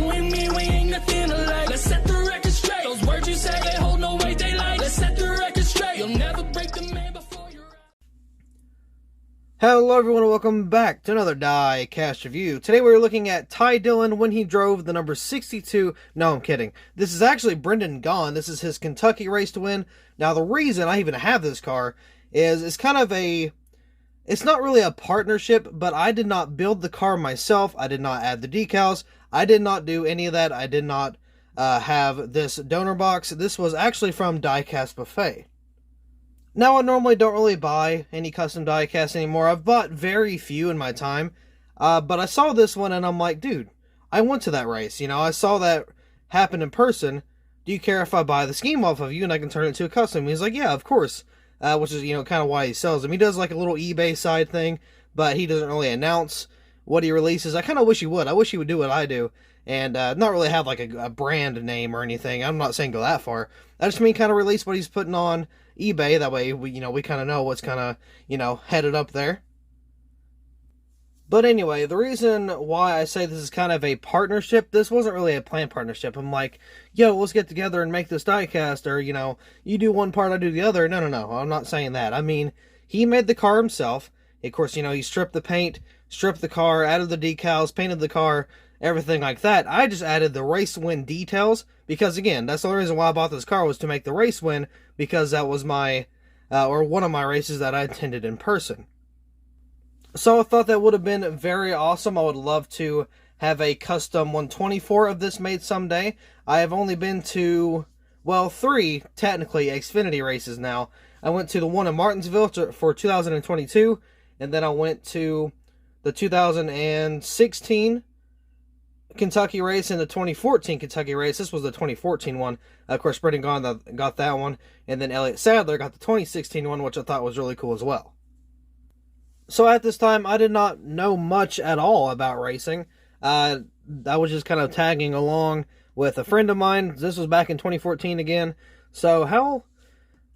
You and me, we ain't nothing alike. Let's set the record straight. Those words you say, they hold no weight, they like. Let's set the record straight. You'll never break the man before you're out. Hello everyone and welcome back to another Diecast review. Today we're looking at Ty Dillon when he drove the number 62. No, I'm kidding. This is actually Brendan Gaughan. This is his Kentucky race to win. Now the reason I even have this car is it's kind of it's not really a partnership, but I did not build the car myself. I did not add the decals. I did not do any of that. I did not have this donor box. This was actually from Diecastbuffet. Now, I normally don't really buy any custom diecasts anymore. I've bought very few in my time. But I saw this one and I'm like, dude, I went to that race. You know, I saw that happen in person. Do you care if I buy the scheme off of you and I can turn it into a custom? He's like, yeah, of course. Which is, you know, kind of why he sells them. He does like a little eBay side thing, but he doesn't really announce what he releases. I kind of wish he would. I wish he would do what I do and not really have like a brand name or anything. I'm not saying go that far. I just mean kind of release what he's putting on eBay. That way, we kind of know what's kind of, headed up there. But anyway, the reason why I say this is kind of a partnership, this wasn't really a planned partnership. I'm like, yo, let's get together and make this diecast, or, you do one part, I do the other. No, I'm not saying that. I mean, he made the car himself. Of course, he stripped the paint, stripped the car, added the decals, painted the car, everything like that. I just added the race win details, because again, that's the only reason why I bought this car, was to make the race win, because that was my, or one of my races that I attended in person. So I thought that would have been very awesome. I would love to have a custom 124 of this made someday. I have only been to, well, 3, technically, Xfinity races now. I went to the one in Martinsville for 2022, and then I went to the 2016 Kentucky race and the 2014 Kentucky race. This was the 2014 one. Of course, Brendan Gaughan got that one, and then Elliott Sadler got the 2016 one, which I thought was really cool as well. So at this time, I did not know much at all about racing. I was just kind of tagging along with a friend of mine. This was back in 2014 again. So how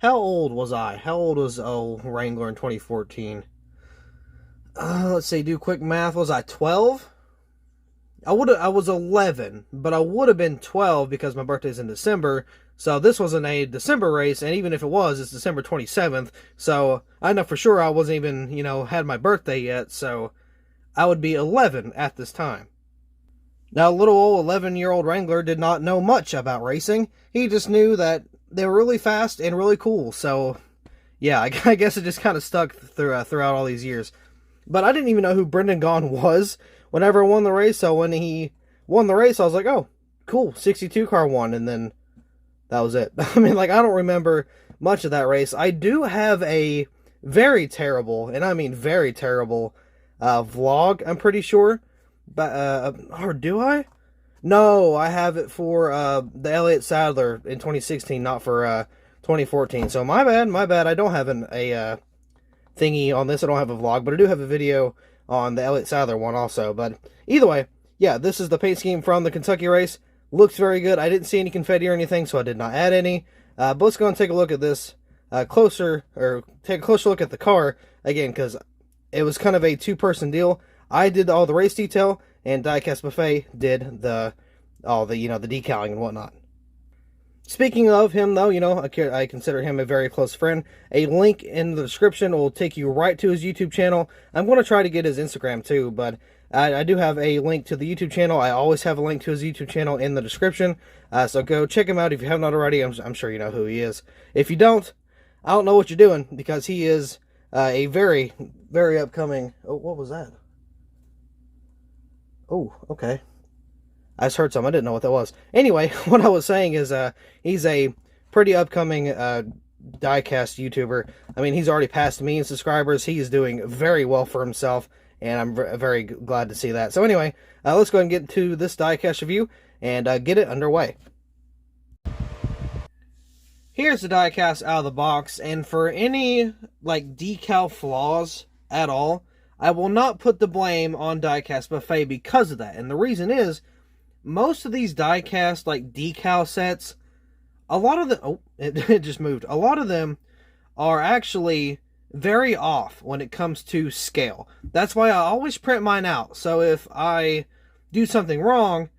old was I? How old was Wrangler in 2014? Let's see, do quick math. Was I 12? I was 11, but I would have been 12 because my birthday's in December. So this wasn't a December race, and even if it was, it's December 27th. So I know for sure I wasn't even, had my birthday yet. So I would be 11 at this time. Now, little old 11-year-old Wrangler did not know much about racing. He just knew that they were really fast and really cool. So yeah, I guess it just kind of stuck throughout all these years. But I didn't even know who Brendan Gaughan was whenever I won the race. So when he won the race, I was like, oh, cool, 62 car won, and then that was it. I mean, I don't remember much of that race. I do have a very terrible, and I mean very terrible, vlog, I'm pretty sure. But, or do I? No, I have it for, the Elliott Sadler in 2016, not for, 2014. So my bad. I don't have a thingy on this. I don't have a vlog, but I do have a video on the Elliott Sadler one also. But either way, yeah, this is the paint scheme from the Kentucky race. Looks very good. I didn't see any confetti or anything, so I did not add any. But let's go and take a look at this closer, or take a closer look at the car again, because it was kind of a two-person deal. I did all the race detail, and Diecastbuffet did all the decaling and whatnot. Speaking of him, though, I consider him a very close friend. A link in the description will take you right to his YouTube channel. I'm going to try to get his Instagram too, but I do have a link to the YouTube channel. I always have a link to his YouTube channel in the description. So go check him out if you have not already. I'm sure you know who he is. If you don't, I don't know what you're doing, because he is a very, very upcoming... Oh, what was that? Oh, okay. I just heard something. I didn't know what that was. Anyway, what I was saying is he's a pretty upcoming diecast YouTuber. I mean, he's already passed me in subscribers. He is doing very well for himself, and I'm very glad to see that. So anyway, let's go ahead and get to this diecast review and get it underway. Here's the diecast out of the box, and for any decal flaws at all, I will not put the blame on Diecastbuffet because of that. And the reason is, most of these diecast decal sets, a lot of them, oh, it just moved. A lot of them are actually very off when it comes to scale. That's why I always print mine out. So if I do something wrong,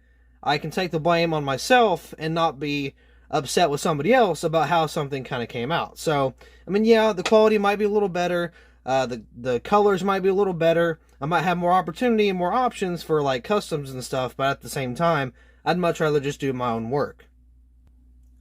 I can take the blame on myself and not be upset with somebody else about how something kind of came out. So, I mean, yeah, the quality might be a little better. The colors might be a little better. I might have more opportunity and more options for like customs and stuff, but at the same time, I'd much rather just do my own work.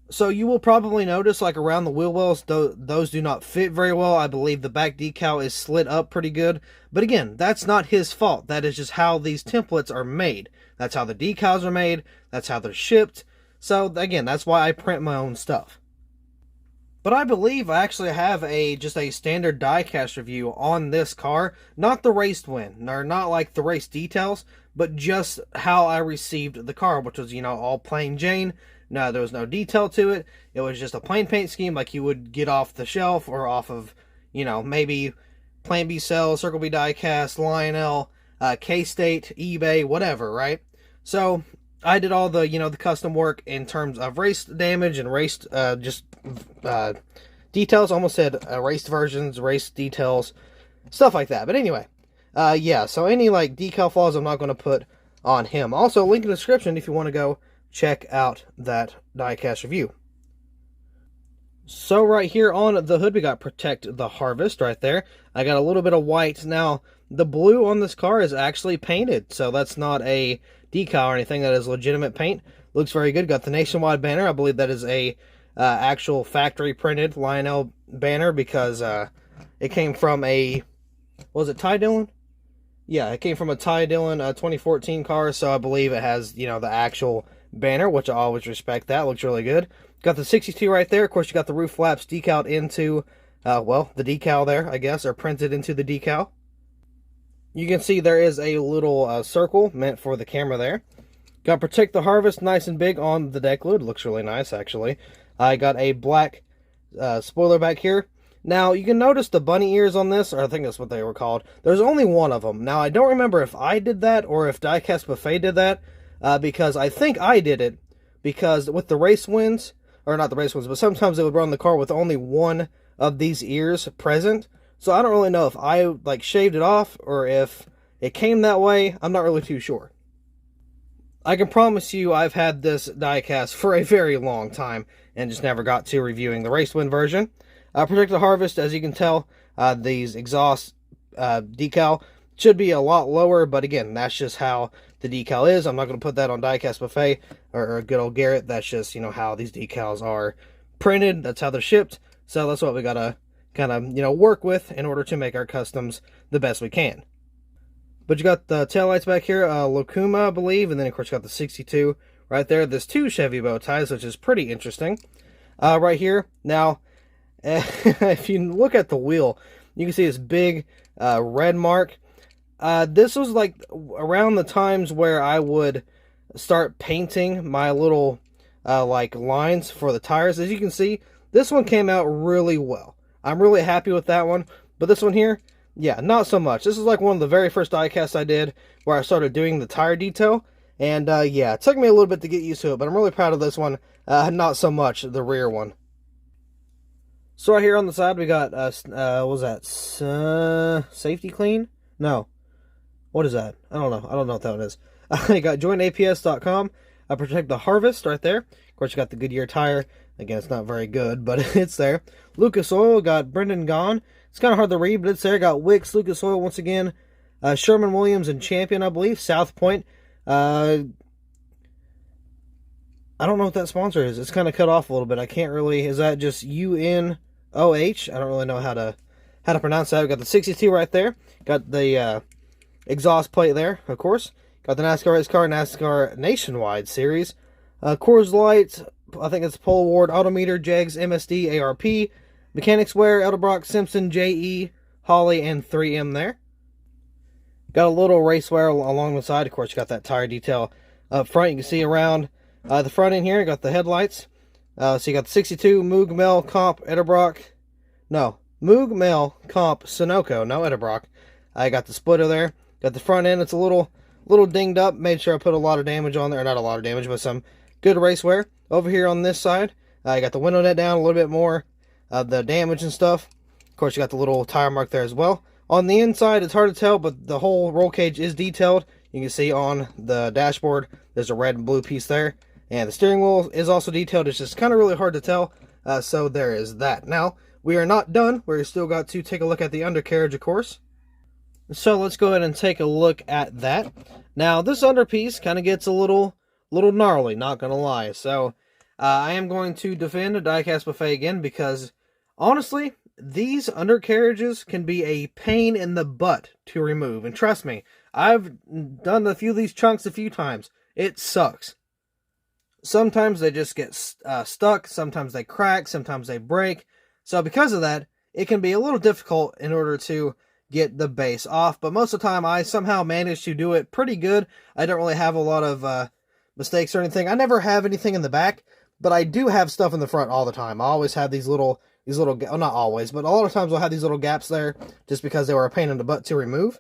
So you will probably notice like around the wheel wells, those do not fit very well. I believe the back decal is slid up pretty good. But again, that's not his fault. That is just how these templates are made. That's how the decals are made. That's how they're shipped. So again, that's why I print my own stuff. But I believe I actually have just a standard diecast review on this car. Not the raced win, or not like the race details, but just how I received the car, which was, all plain Jane. No, there was no detail to it. It was just a plain paint scheme like you would get off the shelf or off of, maybe Plan B Sales, Circle B Diecast, Lionel, K-State, eBay, whatever, right? So I did all the, the custom work in terms of race damage and race, details. Almost said raced versions, race details, stuff like that. But anyway, yeah, so any like decal flaws I'm not going to put on him. Also, link in the description if you want to go check out that diecast review. So right here on the hood, we got Protect the Harvest right there. I got a little bit of white. Now, the blue on this car is actually painted, so that's not a decal or anything. That is legitimate paint. Looks very good. Got the nationwide banner. I believe that is a actual factory printed Lionel banner because it came from was it Ty Dillon? Yeah, it came from a Ty Dillon 2014 car, so I believe it has, the actual banner, which I always respect that. Looks really good. Got the 62 right there. Of course, you got the roof flaps decaled into, the decal there, I guess, or printed into the decal. You can see there is a little circle meant for the camera there. Got Protect the Harvest nice and big on the deck lid. Looks really nice, actually. I got a black spoiler back here. Now, you can notice the bunny ears on this, or I think that's what they were called. There's only one of them. Now, I don't remember if I did that or if Diecastbuffet did that, because I think I did it, because with the race wins, or not the race wins, but sometimes they would run the car with only one of these ears present. So I don't really know if I, shaved it off, or if it came that way. I'm not really too sure. I can promise you I've had this diecast for a very long time, and just never got to reviewing the race win version. Protect the Harvest, as you can tell, these exhaust decal should be a lot lower, but again, that's just how the decal is. I'm not going to put that on Diecastbuffet or good old Garrett. That's just, how these decals are printed. That's how they're shipped. So that's what we got to kind of, work with in order to make our customs the best we can. But you got the taillights back here, Locuma, I believe, and then, of course, you got the 62 right there. There's two Chevy bow ties, which is pretty interesting. Right here, now, if you look at the wheel, you can see this big red mark. This was around the times where I would start painting my little lines for the tires. As you can see, this one came out really well. I'm really happy with that one. But this one here, yeah, not so much. This is one of the very first diecasts I did where I started doing the tire detail. And yeah, it took me a little bit to get used to it, but I'm really proud of this one. Not so much the rear one. So right here on the side, we got, what was that, safety clean? No. What is that? I don't know. I don't know what that one is. You got joinaps.com, Protect the Harvest right there. Of course, you got the Goodyear tire. Again, it's not very good, but it's there. Lucas Oil, got Brendan Gaughan. It's kind of hard to read, but it's there. Got Wicks, Lucas Oil once again. Sherman Williams and Champion, I believe. South Point. I don't know what that sponsor is. It's kind of cut off a little bit. I can't really. Is that just UNOH? I don't really know how to pronounce that. We got the 62 right there. Got the exhaust plate there, of course. Got the NASCAR race car, NASCAR Nationwide Series. Coors Light, I think it's Pole Award, Autometer, Jegs, MSD, ARP, Mechanics Wear, Edelbrock, Simpson, JE, Holly, and 3M there. Got a little race wear along the side. Of course, you got that tire detail up front. You can see around the front end here. You got the headlights. So you got the 62, Moog, Mel, Comp, Edelbrock. No, Moog, Mel, Comp, Sunoco, no Edelbrock. I got the splitter there. Got the front end. It's a little dinged up. Made sure I put a lot of damage on there. Not a lot of damage, but some good race wear. Over here on this side, I got the window net down a little bit more. The damage and stuff. Of course, you got the little tire mark there as well. On the inside, it's hard to tell, but the whole roll cage is detailed. You You can see on the dashboard, there's a red and blue piece there. And the steering wheel is also detailed. It's just kind of really hard to tell. So there is that. Now, we are not done. We've still got to take a look at the undercarriage, of course. So let's go ahead and take a look at that. Now, this underpiece kind of gets a little gnarly, not going to lie. So, I am going to defend Diecastbuffet again because, honestly, these undercarriages can be a pain in the butt to remove. And trust me, I've done a few of these chunks a few times. It sucks. Sometimes they just get stuck, sometimes they crack, sometimes they break. So because of that, it can be a little difficult in order to get the base off. But most of the time, I somehow manage to do it pretty good. I don't really have a lot of mistakes or anything. I never have anything in the back, but I do have stuff in the front all the time. I always have these little, well, not always, but a lot of times I'll have these little gaps there just because they were a pain in the butt to remove.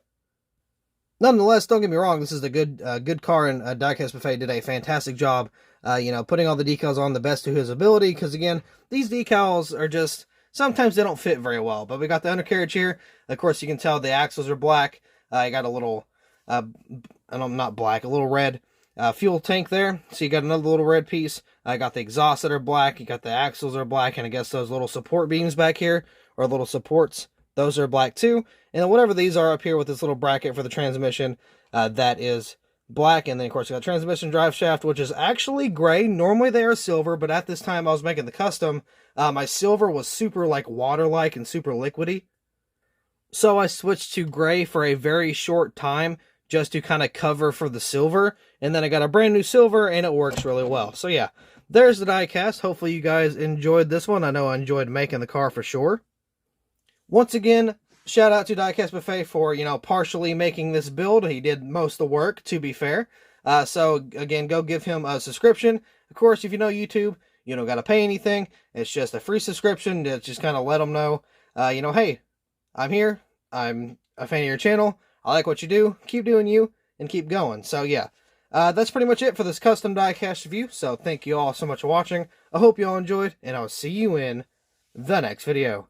Nonetheless, don't get me wrong, this is a good car, and Diecastbuffet did a fantastic job, putting all the decals on the best to his ability, because again, these decals are just, sometimes they don't fit very well. But we got the undercarriage here. Of course, you can tell the axles are black. I got a little, not black, a little red fuel tank there. So you got another little red piece. I got the exhausts that are black. You got the axles are black, and I guess those little support beams back here, or little supports, those are black too. And then whatever these are up here with this little bracket for the transmission, that is black. And then, of course, you got transmission drive shaft, which is actually gray. Normally they are silver, but at this time I was making the custom, my silver was super, water-like and super liquidy. So I switched to gray for a very short time just to kind of cover for the silver. And then I got a brand new silver, and it works really well. So yeah, there's the diecast. Hopefully you guys enjoyed this one. I know I enjoyed making the car for sure. Once again, shout out to Diecastbuffet for, partially making this build. He did most of the work, to be fair. So, again, go give him a subscription. Of course, if you know YouTube, you don't got to pay anything. It's just a free subscription to just kind of let them know, hey, I'm here. I'm a fan of your channel. I like what you do. Keep doing you, and keep going. So, yeah. That's pretty much it for this custom diecast review. So, thank you all so much for watching. I hope you all enjoyed, and I'll see you in the next video.